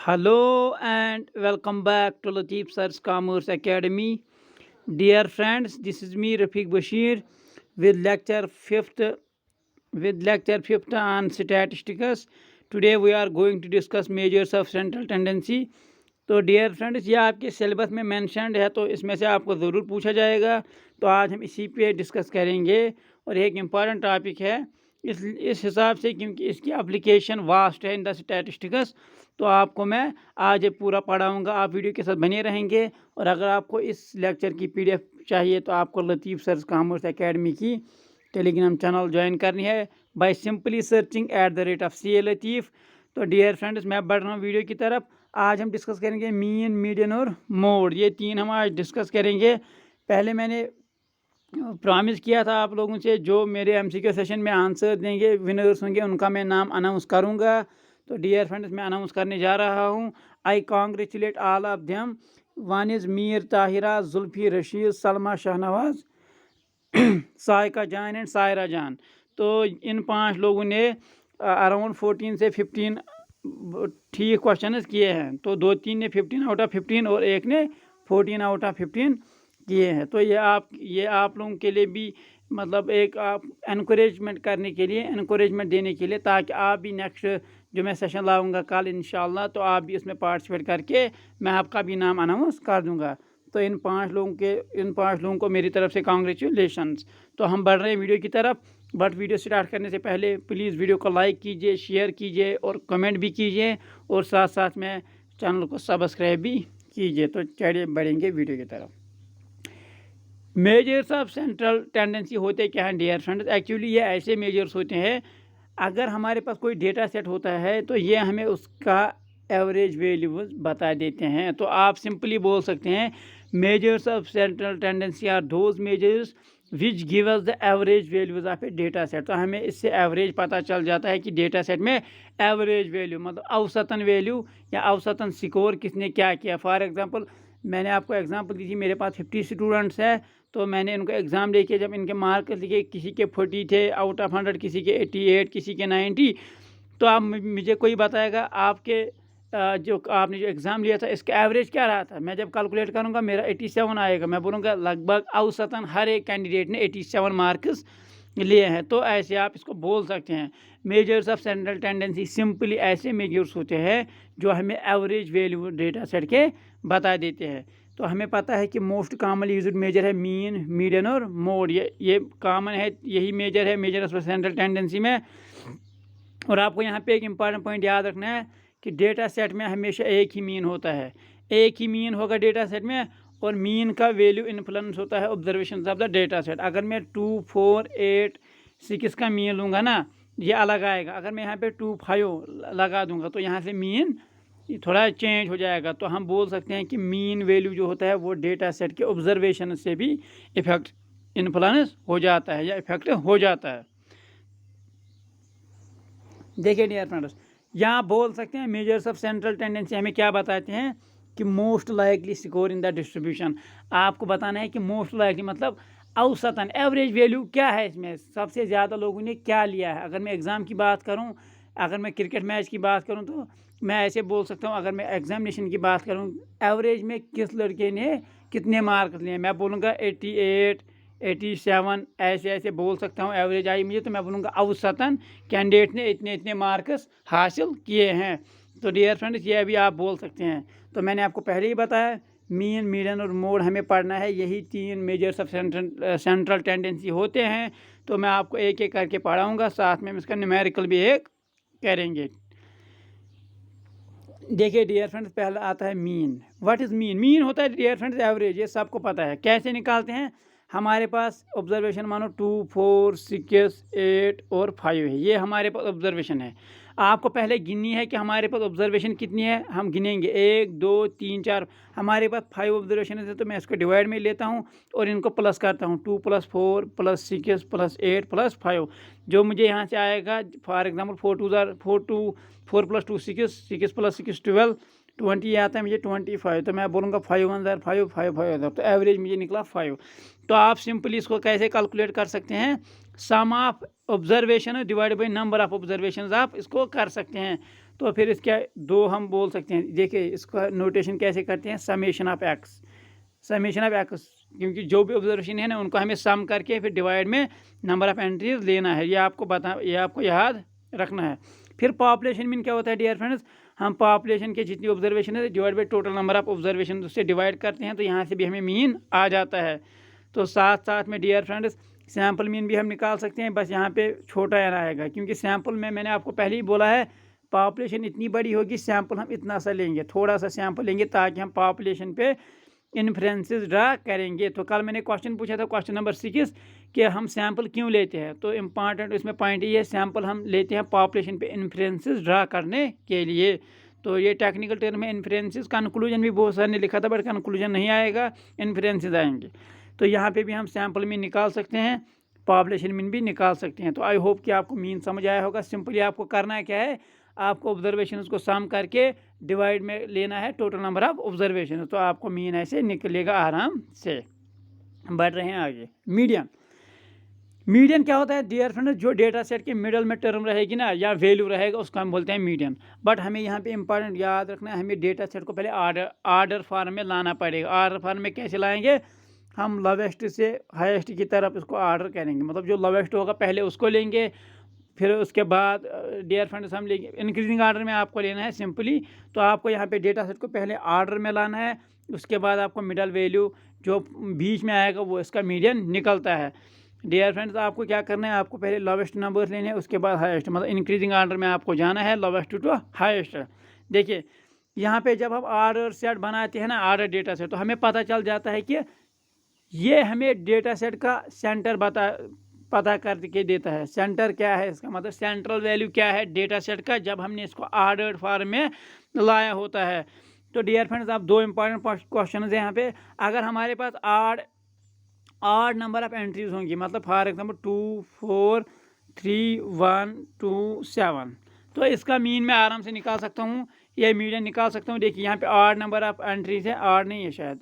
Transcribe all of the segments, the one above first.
Hello and welcome back to Lateef Sir's Commerce Academy. Dear friends, this is me Rafiq Bashir with lecture 5th on statistics. Today we are going to discuss measures of central tendency. तो dear friends, ये आपके syllabus में mentioned है, तो इसमें से आपको ज़रूर पूछा जाएगा। तो आज हम इसी पे डिस्कस करेंगे और एक इम्पॉर्टेंट टॉपिक है इस हिसाब से, क्योंकि इसकी एप्लीकेशन वास्ट है इन द स्टैटिस्टिक्स। तो आपको मैं आज ये पूरा पढ़ाऊँगा, आप वीडियो के साथ बने रहेंगे। और अगर आपको इस लेक्चर की PDF चाहिए तो आपको लतीफ़ सर्स कॉमर्स एकेडमी की टेलीग्राम चैनल ज्वाइन करनी है बाय सिंपली सर्चिंग @CA लतीफ़। तो डियर फ्रेंड्स, मैं बढ़ रहा हूँ वीडियो की तरफ। आज हम डिस्कस करेंगे मीन, मीडियन और मोड, ये तीन हम आज डिस्कस करेंगे। पहले मैंने प्रॉमिस किया था आप लोगों से, जो मेरे MCQ सेशन में आंसर देंगे, विनर्स होंगे, उनका मैं नाम अनाउंस करूंगा। तो डियर फ्रेंड्स, मैं अनाउंस करने जा रहा हूं। I congratulate all of them. One is Mir Tahira, Zulfi Rashid, Salma Shahnawaz, Saika जान एंड सायरा जान। तो इन 5 लोगों ने अराउंड 14 से 15 ठीक क्वेश्चन किए हैं। तो 2-3 ने 15 आउट ऑफ 15 और एक ने 14 आउट ऑफ 15 किए हैं। तो ये आप लोगों के लिए भी मतलब एक आप इनकरेजमेंट करने के लिए, इनकरेजमेंट देने के लिए, ताकि आप भी नेक्स्ट जो मैं सेशन लाऊंगा कल इंशाल्लाह, तो आप भी इसमें पार्टिसिपेट करके मैं आपका भी नाम अनाउंस कर दूंगा। तो इन 5 लोगों को मेरी तरफ से कांग्रेचुलेशंस। तो हम बढ़ रहे हैं वीडियो की तरफ। बट वीडियो स्टार्ट करने से पहले प्लीज़ वीडियो को लाइक कीजिए, शेयर कीजिए और कमेंट भी कीजिए, और साथ साथ में चैनल को सब्सक्राइब भी कीजिए। तो चलिए बढ़ेंगे वीडियो की तरफ। मेजर्स ऑफ सेंट्रल टेंडेंसी होते क्या हैं डियर फ्रेंड्स? एक्चुअली ये ऐसे मेजर्स होते हैं, अगर हमारे पास कोई डेटा सेट होता है तो ये हमें उसका एवरेज वैल्यूज बता देते हैं। तो आप सिंपली बोल सकते हैं measures of central tendency are those measures which give us the average values of a data set. तो हमें इससे एवरेज पता चल जाता है कि डेटा सेट में एवरेज वैल्यू मतलब औसतन वैल्यू या औसतन स्कोर किसने क्या किया। फॉर एग्जांपल, मैंने आपको एग्जांपल दी थी, मेरे पास 50 स्टूडेंट्स है, तो मैंने इनको एग्ज़ाम लेके जब इनके मार्क्स लिखे, किसी के 40 थे आउट ऑफ 100, किसी के 88, किसी के 90। तो आप मुझे कोई बताएगा आपके जो आपने जो एग्ज़ाम लिया था इसका एवरेज क्या रहा था। मैं जब कैलकुलेट करूंगा मेरा 87 आएगा। मैं बोलूँगा लगभग औसतन हर एक कैंडिडेट ने 87 मार्क्स लिए हैं। तो ऐसे आप इसको बोल सकते हैं। Measures of central tendency simply ऐसे मेजर्स होते हैं जो हमें एवरेज वैल्यू डेटा सेट के बता देते हैं। तो हमें पता है कि मोस्ट कॉमनली यूज्ड मेजर है मीन, मीडियन और मोड। ये कॉमन है, यही मेजर है मेजर ऑफ सेंट्रल टेंडेंसी में। और आपको यहाँ पे एक इम्पॉर्टेंट पॉइंट याद रखना है कि डेटा सेट में हमेशा एक ही मीन होता है, एक ही मीन होगा डेटा सेट में, और मीन का वैल्यू इन्फ्लुएंस होता है observation of the data set. अगर मैं 2, 4, 8, 6 का मीन लूँगा ना, ये अलग आएगा। अगर मैं यहाँ पे 2, 5 लगा दूंगा तो यहाँ से मीन थोड़ा चेंज हो जाएगा। तो हम बोल सकते हैं कि मीन वैल्यू जो होता है वो डेटा सेट के ऑब्जर्वेशन से भी इफेक्ट इन्फ्लुएंस हो जाता है या इफेक्ट हो जाता है। देखिए डियर फ्रेंड्स, यहाँ बोल सकते हैं मेजर्स ऑफ सेंट्रल टेंडेंसी हमें क्या बताते हैं कि most likely score in the distribution. आपको बताना है कि मोस्ट लाइकली मतलब औसतन एवरेज वैल्यू क्या है, इसमें सबसे ज़्यादा लोगों ने क्या लिया है। अगर मैं एग्ज़ाम की बात करूँ, अगर मैं क्रिकेट मैच की बात करूँ, तो मैं ऐसे बोल सकता हूँ। अगर मैं एग्जामिनेशन की बात करूँ, एवरेज में किस लड़के ने कितने मार्क्स लिए, मैं बोलूँगा 88, 87, ऐसे बोल सकता हूँ। एवरेज आई मुझे तो मैं बोलूँगा औसतन कैंडिडेट ने इतने इतने मार्क्स हासिल किए हैं। तो डियर फ्रेंड्स, ये भी आप बोल सकते हैं। तो मैंने आपको पहले ही बताया मीन, मीडियन और मोड हमें पढ़ना है, यही 3 मेजर्स ऑफ सेंट्रल टेंडेंसी होते हैं। तो मैं आपको एक एक करके पढ़ाऊँगा, साथ में इसका न्यूमेरिकल भी एक करेंगे। देखिए डियर फ्रेंड्स, पहला आता है mean. What is mean? Mean होता है डियर फ्रेंड्स एवरेज, ये सबको पता है। कैसे निकालते हैं? हमारे पास ऑब्जर्वेशन मानो 2, 4, 6, 8 और 5 है, ये हमारे पास ऑब्जर्वेशन है। आपको पहले गिननी है कि हमारे पास ऑब्जर्वेशन कितनी है। हम गिनेंगे 1, 2, 3, 4। हमारे पास 5 ऑब्जर्वेशन है, तो मैं इसको डिवाइड में लेता हूँ और इनको प्लस करता हूँ। 2 + 4 + 6 + 8 + 5, जो मुझे यहाँ से आएगा। फॉर एग्जाम्पल 4 + 2 6, 6 + 6 12, 20 आता है मुझे 25। तो मैं बोलूँगा 5 1 5 5 5, तो एवरेज मुझे निकला 5। तो आप सिंपली इसको कैसे कैलकुलेट कर सकते हैं? Sum of observation divide by number of observation आप इसको कर सकते हैं। तो फिर इसके दो हम बोल सकते हैं, देखिए इसका नोटेशन कैसे करते हैं, summation of x, summation of x, क्योंकि जो भी ऑब्जर्वेशन है ना उनको हमें सम करके फिर डिवाइड में नंबर ऑफ एंट्रीज लेना है, ये आपको याद रखना है। फिर पॉपुलेशन मीन क्या होता है डियर फ्रेंड्स, हम पॉपुलेशन के जितनी ऑब्जर्वेशन है divide by total number of observation उससे डिवाइड करते हैं, तो यहाँ से भी हमें मीन आ जाता है। तो साथ साथ में डियर फ्रेंड्स सैम्पल मीन भी हम निकाल सकते हैं, बस यहाँ पे छोटा एन आएगा, क्योंकि सैम्पल में मैंने आपको पहले ही बोला है पॉपुलेशन इतनी बड़ी होगी, सैम्पल हम इतना सा लेंगे, थोड़ा सा सैम्पल लेंगे ताकि हम पॉपुलेशन पे इन्फ्रेंसेस ड्रा करेंगे। तो कल मैंने क्वेश्चन पूछा था क्वेश्चन नंबर 6 कि हम सैम्पल क्यों लेते हैं, तो इम्पॉर्टेंट इसमें पॉइंट ये है, सैम्पल हम लेते हैं पॉपुलेशन पे इन्फ्रेंसेस ड्रा करने के लिए। तो ये टेक्निकल टर्म है इन्फ्रेंसेस, कंक्लूजन भी बहुत सारे ने लिखा था बट कंक्लूजन नहीं आएगा, इन्फ्रेंसेस आएंगे। तो यहाँ पे भी हम सैम्पल मीन निकाल सकते हैं, पॉपुलेशन मीन भी निकाल सकते हैं। तो आई होप कि आपको मीन समझ आया होगा। सिंपली आपको करना क्या है, आपको ऑब्जर्वेशन को सम करके डिवाइड में लेना है टोटल नंबर ऑफ ऑब्जर्वेशन, तो आपको मीन ऐसे निकलेगा आराम से। बढ़ रहे हैं आगे। मीडियन, मीडियन क्या होता है डियर फ्रेंड, जो डेटा सेट के मिडल में टर्म रहेगी ना या वैल्यू रहेगा उसको हम बोलते हैं मीडियन। बट हमें यहाँ पे इंपॉर्टेंट याद रखना है, हमें डेटा सेट को पहले आर्डर फॉर्म में लाना पड़ेगा। आर्डर फॉर्म में कैसे लाएंगे, हम लोवेस्ट से हाईएस्ट की तरफ इसको आर्डर करेंगे, मतलब जो लोवेस्ट होगा पहले उसको लेंगे, फिर उसके बाद डियर फ्रेंड्स हम लेंगे इंक्रीजिंग आर्डर में आपको लेना है सिंपली। तो आपको यहाँ पे डेटा सेट को पहले आर्डर में लाना है, उसके बाद आपको मिडल वैल्यू जो बीच में आएगा वो इसका मीडियन निकलता है। डियर फ्रेंड्स आपको क्या करना है, आपको पहले लोवेस्ट नंबर्स लेने हैं, उसके बाद हाईएस्ट, मतलब इंक्रीजिंग आर्डर में आपको जाना है लोवेस्ट टू हाईएस्ट। देखिए यहाँ पे जब हम आर्डर सेट बनाते हैं ना, आर्डर डेटा सेट, तो हमें पता चल जाता है कि ये हमें डेटा सेट का सेंटर पता करके देता है। सेंटर क्या है, इसका मतलब सेंट्रल वैल्यू क्या है डेटा सेट का, जब हमने इसको आर्डर्ड फॉर्म में लाया होता है। तो डियर फ्रेंड्स आप दो इंपॉर्टेंट क्वेश्चन है यहाँ पे, अगर हमारे पास आड नंबर ऑफ एंट्रीज होंगी, मतलब फॉर एग्जांपल 2 4 3 1 2 7, तो इसका मीन मैं आराम से निकाल सकता हूँ, ये मीडियन निकाल सकता हूँ। देखिए यहाँ पे आड नंबर ऑफ एंट्रीज है, आड नहीं है शायद,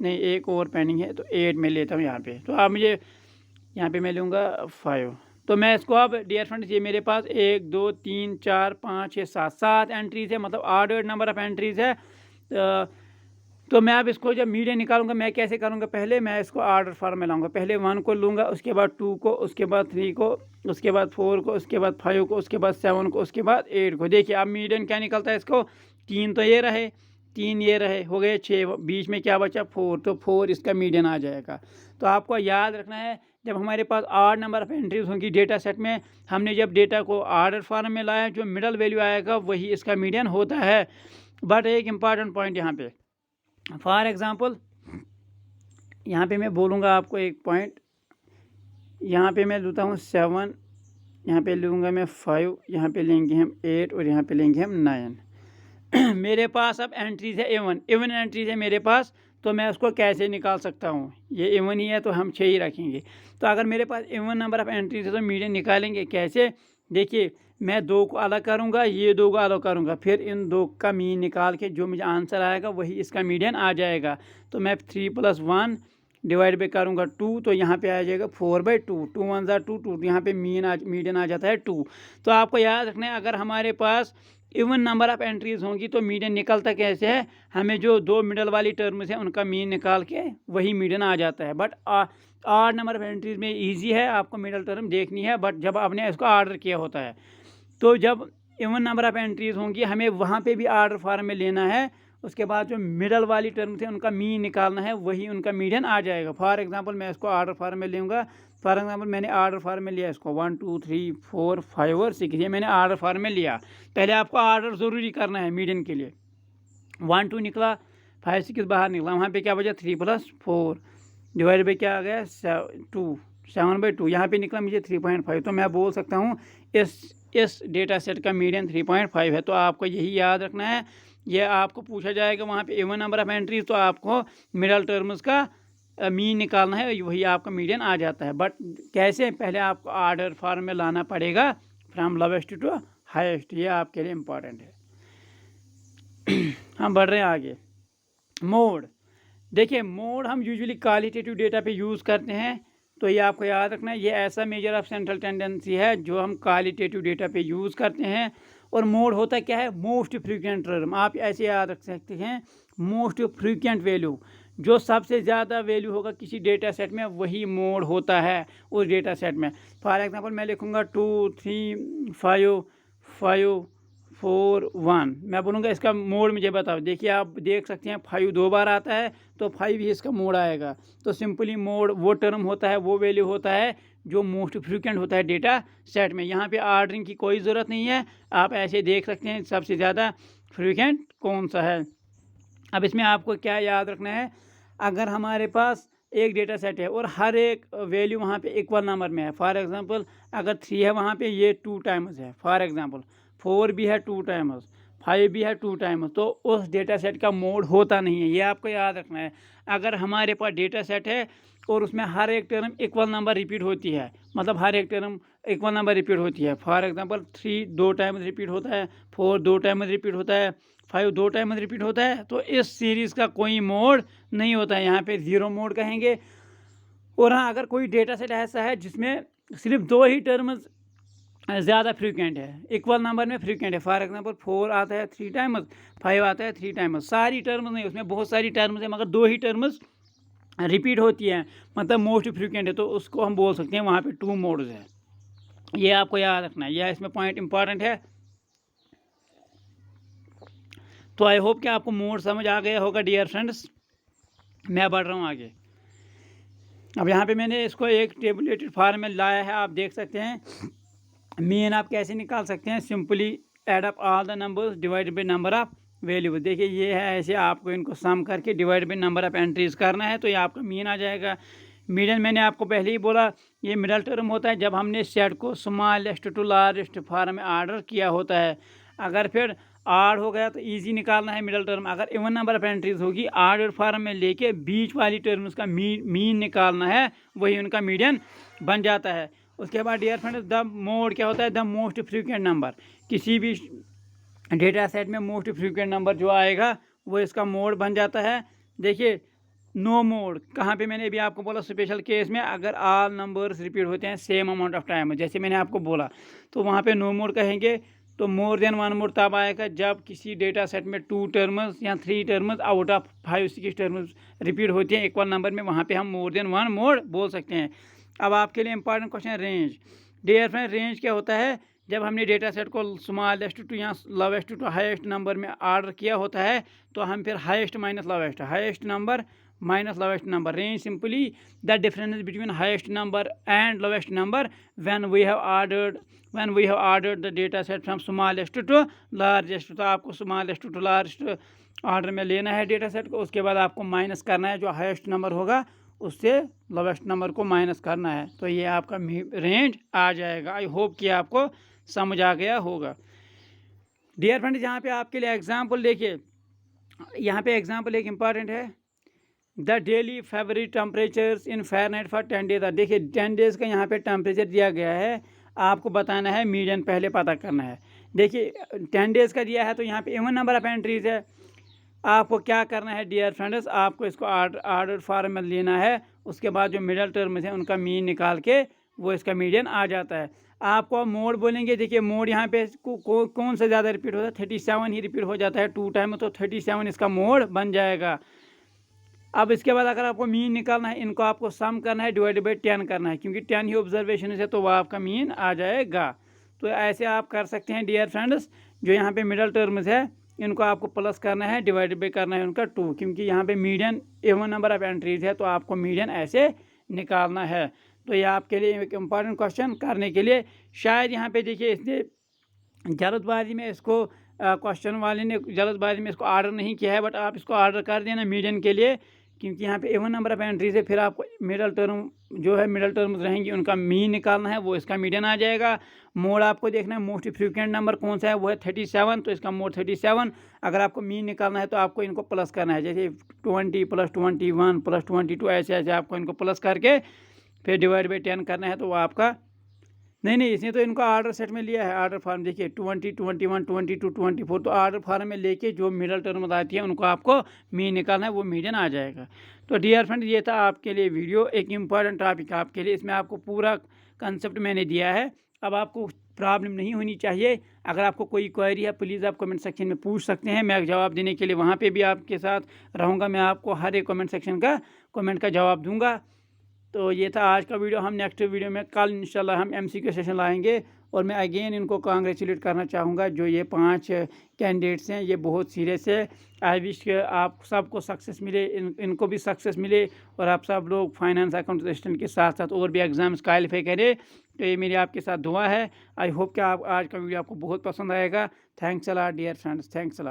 नहीं एक और पेंडिंग है, तो 8 में लेता हूँ यहाँ पे। तो आप मुझे यहाँ पे मैं लूँगा 5, तो मैं इसको अब डियर फ्रेंड्स ये मेरे पास 1 2 3 4 5 6 7 एंट्रीज है, मतलब आर्डर्ड नंबर ऑफ एंट्रीज है। तो मैं अब इसको जब मीडियन निकालूंगा मैं कैसे करूँगा, पहले मैं इसको आर्डर फॉर्म में लाऊंगा, पहले 1 को लूँगा, उसके बाद 2 को, उसके बाद 3 को, उसके बाद 4 को, उसके बाद 5 को, उसके बाद 7 को, उसके बाद 8 को। देखिए अब मीडियन क्या निकलता है, इसको 3 तो ये रहे, 3 ये रहे, हो गए 6, बीच में क्या बचा 4, तो 4 इसका मीडियन आ जाएगा। तो आपको याद रखना है जब हमारे पास आड नंबर ऑफ एंट्रीज होंगी डेटा सेट में, हमने जब डेटा को आर्डर फॉर्म में लाया, जो मिडल वैल्यू आएगा वही इसका मीडियन होता है। बट एक इम्पॉर्टेंट पॉइंट यहाँ पे, फॉर एग्जांपल यहाँ पे मैं बोलूँगा आपको एक पॉइंट, यहाँ पे मैं लेता हूँ 7, यहाँ पे लूँगा मैं 5, यहाँ पे लेंगे हम 8 और यहाँ पे लेंगे हम 9। मेरे पास अब एंट्रीज है इवन एंट्रीज है मेरे पास, तो मैं उसको कैसे निकाल सकता हूँ, ये इवन ही है तो हम 6 ही रखेंगे। तो अगर मेरे पास इवन नंबर ऑफ एंट्रीज है तो मीडियन निकालेंगे कैसे, देखिए मैं 2 को अलग करूँगा, ये 2 को अलग करूँगा, फिर इन 2 का मीन निकाल के जो मुझे आंसर आएगा वही इसका मीडियन आ जाएगा। तो मैं 3 + 1 डिवाइड पे करूँगा 2, तो यहाँ पे आ जाएगा 4/2, 2 1 2 2, यहाँ पे मीडियन आ जाता है 2। तो आपको याद रखना है अगर हमारे पास इवन नंबर ऑफ एंट्रीज होंगी तो मीडियन निकलता कैसे है, हमें जो 2 मिडल वाली टर्म्स हैं उनका मीन निकाल के वही मीडियन आ जाता है। But odd number of entries में ईजी है, आपको मिडल टर्म देखनी है, बट जब आपने इसको आर्डर किया होता है, तो जब इवन नंबर ऑफ एंट्रीज होंगी हमें वहाँ पे भी आर्डर फॉर्म में लेना है, उसके बाद जो मिडल वाली टर्म थे उनका मीन निकालना है, वही उनका मीडियन आ जाएगा। फॉर एग्जांपल मैं इसको आर्डर फॉर्म में लूँगा, फॉर एग्जांपल मैंने आर्डर फॉर्म में लिया इसको 1 2 3 4 5 और 6, ये मैंने आर्डर फॉर्म में लिया। पहले आपको आर्डर ज़रूरी करना है मीडियन के लिए। 1 2 निकला, 5 6 बाहर निकला, वहाँ पे क्या बचा 3 + 4 डिवाइड बाई क्या आ गया 7/2, यहाँ पे निकला मुझे 3.5। तो मैं बोल सकता हूँ इस डेटा सेट का मीडियन 3.5 है। तो आपको यही याद रखना है, ये आपको पूछा जाएगा वहाँ पे इवन नंबर ऑफ एंट्रीज, तो आपको मिडल टर्म्स का मीन निकालना है, वही आपका मीडियन आ जाता है। बट कैसे, पहले आपको आर्डर फॉर्म में लाना पड़ेगा फ्रॉम लोवेस्ट टू हाईएस्ट, ये आपके लिए इम्पॉर्टेंट है। हम बढ़ रहे हैं आगे। मोड, देखिए मोड हम यूजुअली क्वालिटेटिव डेटा पे यूज़ करते हैं, तो ये आपको याद रखना है, ये ऐसा मेजर ऑफ सेंट्रल टेंडेंसी है जो हम क्वालिटेटिव डेटा पे यूज़ करते हैं। और मोड होता क्या है, मोस्ट फ्रीक्वेंट टर्म। आप ऐसे याद रख सकते हैं, मोस्ट फ्रीक्वेंट वैल्यू, जो सबसे ज़्यादा वैल्यू होगा किसी डेटा सेट में वही मोड होता है उस डेटा सेट में। फॉर एग्जांपल मैं लिखूँगा 2 3 5 5 4 1, मैं बोलूँगा इसका मोड मुझे बताओ। देखिए आप देख सकते हैं 5 2 बार आता है तो 5 ही इसका मोड आएगा। तो सिंपली मोड वो टर्म होता है, वो वैल्यू होता है जो मोस्ट फ्रीक्वेंट होता है डेटा सेट में। यहाँ पे ऑर्डरिंग की कोई ज़रूरत नहीं है, आप ऐसे देख सकते हैं सबसे ज़्यादा फ्रीक्वेंट कौन सा है। अब इसमें आपको क्या याद रखना है, अगर हमारे पास एक डेटा सेट है और हर एक वैल्यू वहाँ पे इक्वल नंबर में है, फॉर एग्जांपल अगर 3 है वहाँ पे ये 2 टाइम्स है, फॉर एग्जांपल 4 भी है 2 टाइम्स, 5 भी है 2 टाइम्स, तो उस डेटा सेट का मोड होता नहीं है। ये आपको याद रखना है। अगर हमारे पास डेटा सेट है और उसमें हर एक टर्म इक्वल नंबर रिपीट होती है, मतलब हर एक टर्म इक्वल नंबर रिपीट होती है, फॉर एग्जांपल 3 2 टाइम्स रिपीट होता है, 4 2 टाइम्स रिपीट होता है, 5 2 टाइम्स रिपीट होता है, तो इस सीरीज़ का कोई मोड नहीं होता है, यहाँ पे ज़ीरो मोड कहेंगे। और हाँ, अगर कोई डेटा सेट ऐसा है जिसमें सिर्फ 2 ही टर्म्स ज़्यादा फ्रीक्वेंट है, इक्वल नंबर में फ्रीक्वेंट है, फॉर एग्जांपल 4 आता है 3 टाइम्स, 5 आता है 3 टाइम्स, सारी टर्म्स नहीं, उसमें बहुत सारी टर्म्स है मगर 2 ही टर्म्स रिपीट होती हैं, मतलब मोस्ट फ्रीक्वेंट है, तो उसको हम बोल सकते हैं वहाँ पे 2 मोड्स है। ये आपको याद रखना है, यह इसमें पॉइंट इंपॉर्टेंट है। तो आई होप कि आपको मोड समझ आ गया होगा डियर फ्रेंड्स। मैं बढ़ रहा हूँ आगे। अब यहाँ पे मैंने इसको एक टेबुलेटेड फॉर्म में लाया है, आप देख सकते हैं। मीन आप कैसे निकाल सकते हैं, simply add up all the numbers divide by number of values. देखिए ये है, ऐसे आपको इनको सम करके divide by number of entries करना है, तो ये आपका मीन आ जाएगा। मीडियन मैंने आपको पहले ही बोला, ये मिडल टर्म होता है जब हमने सेट को स्मॉलेस्ट टू लार्जेस्ट फॉर्म में ऑर्डर किया होता है। अगर फिर आड हो गया तो इजी निकालना है मिडल टर्म। अगर इवन नंबर ऑफ एंट्रीज होगी आर्डर फॉर्म में लेके बीच वाली टर्म उसका मीन निकालना है, वही उनका मीडियन बन जाता है। उसके बाद डियर फ्रेंड्स, द मोड क्या होता है, द मोस्ट फ्रीक्वेंट नंबर। किसी भी डेटा सेट में मोस्ट फ्रीक्वेंट नंबर जो आएगा वो इसका मोड बन जाता है। देखिए नो मोड कहाँ पे, मैंने अभी आपको बोला स्पेशल केस में अगर ऑल नंबर्स रिपीट होते हैं सेम अमाउंट ऑफ टाइम, जैसे मैंने आपको बोला, तो वहाँ पे नो मोड कहेंगे। तो मोर देन 1 मोड तब आएगा जब किसी डेटा सेट में 2 टर्म्स या 3 terms out of 5 6 terms repeat होती हैं इक्वल नंबर में, वहाँ पे हम मोर देन 1 मोड बोल सकते हैं। अब आपके लिए important question range. Dear friend, range क्या होता है, जब हमने डेटा सेट को स्मॉलेस्ट टू या लोवेस्ट टू हाईएस्ट नंबर में ऑर्डर किया होता है, तो हम फिर highest minus lowest, highest number minus lowest number. Range simply the difference between highest number and lowest number when we have ordered the data set from smallest to largest. तो आपको smallest to largest order में लेना है data set को, उसके बाद आपको minus करना है, जो हाईएस्ट नंबर होगा उससे लोवेस्ट नंबर को माइनस करना है, तो ये आपका रेंज आ जाएगा। आई होप कि आपको समझ आ गया होगा। डियर फ्रेंड्स, यहाँ पे आपके लिए एग्जांपल देखिए, यहाँ पे एग्जांपल एक इम्पॉर्टेंट है, the daily favourite temperatures in Fahrenheit for 10 days. देखिए 10 डेज़ का यहाँ पे टेम्परेचर दिया गया है, आपको बताना है, मीडियन पहले पता करना है। देखिए 10 डेज़ का दिया है तो यहाँ पे इवन नंबर ऑफ एंट्रीज है। आपको क्या करना है डियर फ्रेंड्स, आपको इसको ऑर्डर फॉर्म में लेना है, उसके बाद जो मिडल टर्म्स हैं उनका मीन निकाल के वो इसका मीडियन आ जाता है। आपको मोड बोलेंगे, देखिए मोड यहाँ पे कौन सा ज़्यादा रिपीट होता है, 37 ही रिपीट हो जाता है 2 टाइम, तो 37 इसका मोड बन जाएगा। अब इसके बाद अगर आपको मीन निकालना है, इनको आपको सम करना है, डिवाइड बाई 10 करना है, क्योंकि 10 ही ऑब्जर्वेशन है तो वह आपका मीन आ जाएगा। तो ऐसे आप कर सकते हैं डियर फ्रेंड्स। जो यहाँ पे मिडल टर्म्स है इनको आपको प्लस करना है, डिवाइड बाई करना है उनका 2, क्योंकि यहाँ पे median even number of entries है तो आपको मीडियन ऐसे निकालना है। तो ये आपके लिए एक इम्पॉर्टेंट क्वेश्चन करने के लिए, शायद यहाँ पे देखिए इसने जल्दबाजी में इसको क्वेश्चन वाले ने जल्दबाजी में इसको ऑर्डर नहीं किया है, बट आप इसको ऑर्डर कर देना मीडियन के लिए, क्योंकि यहाँ पे इवन नंबर ऑफ एंट्रीज है, फिर आपको मिडल टर्म जो है मिडल टर्म्स रहेंगी उनका मीन निकालना है, वो इसका मीडियन आ जाएगा। मोड आपको देखना है, मोस्ट फ्रीक्वेंट नंबर कौन सा है, वो है 37, तो इसका मोड 37। अगर आपको मीन निकालना है तो आपको इनको प्लस करना है, जैसे 20 + 21 + 22, ऐसे ऐसे आपको इनको प्लस करके फिर डिवाइड बाई 10 करना है, तो वो आपका नहीं, इसने तो इनका आर्डर सेट में लिया है। आर्डर फार्म देखिए 20, 21, 22, 24, तो आर्डर फार्म में लेके जो मिडल टर्म आती है उनको आपको मीन निकालना है, वो मीडियन आ जाएगा। तो डियर फ्रेंड, ये था आपके लिए वीडियो, एक इम्पॉर्टेंट टॉपिक आपके लिए। इसमें आपको पूरा कंसेप्ट मैंने दिया है। अब आपको प्रॉब्लम नहीं होनी चाहिए। अगर आपको कोई क्वेरी है प्लीज़ आप कमेंट सेक्शन में पूछ सकते हैं। मैं जवाब देने के लिए वहाँ पे भी आपके साथ रहूँगा। मैं आपको हर एक कमेंट सेक्शन का कमेंट का जवाब दूँगा। तो ये था आज का वीडियो। हम नेक्स्ट वीडियो में कल इंशाल्लाह हम एमसीक्यू सेशन लाएंगे। और मैं अगेन इनको कांग्रेचुलेट करना चाहूँगा, जो ये 5 कैंडिडेट्स हैं, ये बहुत सीरियस है। आई विश आप सबको सक्सेस मिले, इनको भी सक्सेस मिले, और आप सब लोग फाइनेंस अकाउंट असिस्टेंट के साथ साथ और भी एग्ज़ाम्स क्वालिफाई करें। तो ये मेरी आपके साथ दुआ है। आई होप कि आप आज का वीडियो आपको बहुत पसंद आएगा। Thanks a lot dear friends, thanks a lot.